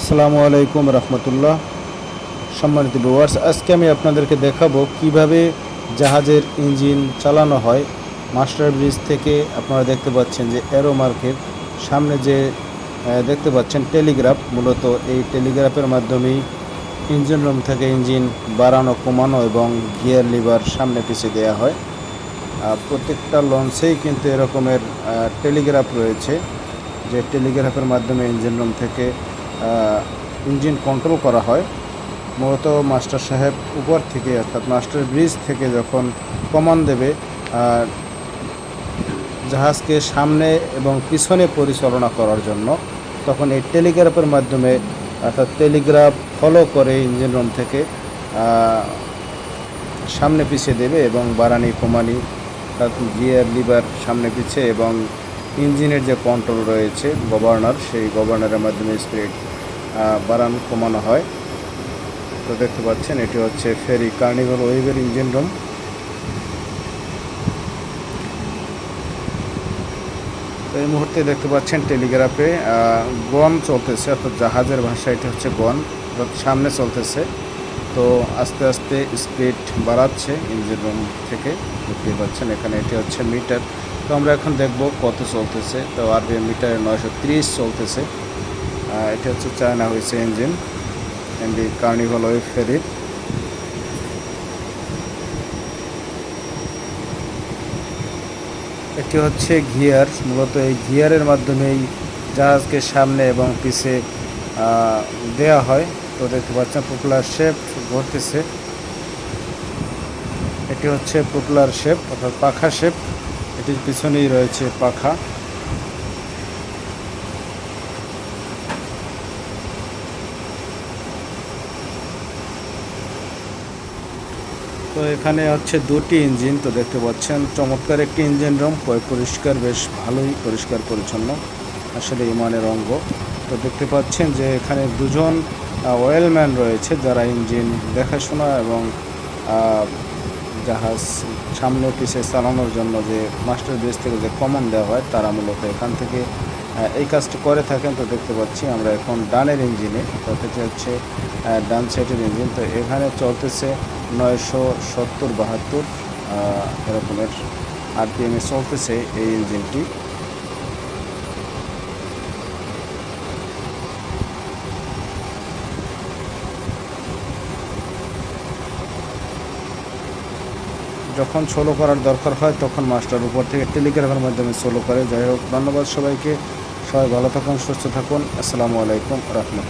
আসসালামু আলাইকুম রহমতুল্লাহ। সম্মানিত ভিউয়ার্স, আজকে আমি আপনাদেরকে দেখাবো কিভাবে জাহাজের ইঞ্জিন চালানো হয়। মাস্টার ব্রিজ থেকে আপনারা দেখতে পাচ্ছেন যে অ্যারো মার্কের সামনে যে দেখতে পাচ্ছেন টেলিগ্রাফ, মূলত এই টেলিগ্রাফের মাধ্যমেই ইঞ্জিন রুম থেকে ইঞ্জিন বাড়ানো, কমানো এবং গিয়ার লিভার সামনে পিছিয়ে দেওয়া হয়। প্রত্যেকটা লঞ্চেই কিন্তু এরকমের টেলিগ্রাফ রয়েছে, যে টেলিগ্রাফের মাধ্যমে ইঞ্জিন রুম থেকে ইঞ্জিন কন্ট্রোল করা হয়। মূলত মাস্টার সাহেব উপর থেকে, অর্থাৎ মাস্টার ব্রিজ থেকে যখন কমান্ড দেবে জাহাজকে সামনে এবং পিছনে পরিচালনা করার জন্য, তখন এই টেলিগ্রাফের মাধ্যমে, অর্থাৎ টেলিগ্রাফ ফলো করে ইঞ্জিন রুম থেকে সামনে পিছিয়ে দেবে এবং বাড়ানি কমানি, গিয়ার লিভার সামনে পিছিয়ে এবং ইঞ্জিনের যে কন্ট্রোল রয়েছে গভর্নর, সেই গভর্নরের মাধ্যমে স্পিড বাড়ানো কমানো হয়। তো দেখতে পাচ্ছেন এটি হচ্ছে ফেরি কার্নিভাল ওয়েভের ইঞ্জিন রুম। তো এই মুহূর্তে দেখতে পাচ্ছেন টেলিগ্রাফে গন চলতেছে, অর্থাৎ জাহাজের ভাষা এটি হচ্ছে গন, সামনে চলতেছে। তো আস্তে আস্তে স্পিড বাড়াচ্ছে ইঞ্জিন রুম থেকে, দেখতে পাচ্ছেন এখানে এটি হচ্ছে মিটার। তো আমরা এখন দেখব কত চলতেছে। তো আরপিএম মিটারে 930 চলতেছে। এটি হচ্ছে চায়না হয়েছে ইঞ্জিন এমভি কার্নিভাল ওয়েভ ফেরির। এটি হচ্ছে গিয়ার, মূলত এই গিয়ারের মাধ্যমেই জাহাজকে সামনে এবং পিছে দেয়া হয়। তো দেখতে পাচ্ছেন প্রপেলার শেফট ঘুরতেছে, এটি হচ্ছে প্রপেলার শেফট অর্থাৎ পাখা শেফট, এটির পিছনেই রয়েছে পাখা। তো এখানে হচ্ছে দুটি ইঞ্জিন। তো দেখতে পাচ্ছেন চমৎকার একটি ইঞ্জিন রুম, পরিষ্কার, বেশ ভালোই পরিষ্কার পরিচ্ছন্ন, আসলে ইমানের অঙ্গ। তো দেখতে পাচ্ছেন যে এখানে দুজন ওয়েলম্যান রয়েছে, যারা ইঞ্জিন দেখাশোনা এবং জাহাজ সামনে পিছিয়ে চালানোর জন্য যে মাস্টার ব্রিজ থেকে যে কমান্ড দেওয়া হয়, তারা মূলত এখান থেকে এই কাজটি করে থাকেন। তো দেখতে পাচ্ছি আমরা এখন ডানের ইঞ্জিনে, অর্থাৎ হচ্ছে ডান সাইডের ইঞ্জিন। তো এখানে চলতেছে 970-72 এরকমের আরপিএমে চলতেছে এই ইঞ্জিনটি। যখন সোলো করার দরকার হয় তখন মাস্টার উপর থেকে টেলিগ্রাফের মাধ্যমে সোলো করে। যাই হোক, ধন্যবাদ সবাইকে। সবাই ভালো থাকুন, সুস্থ থাকুন। আসসালামু আলাইকুম রহমতুল্লাহ।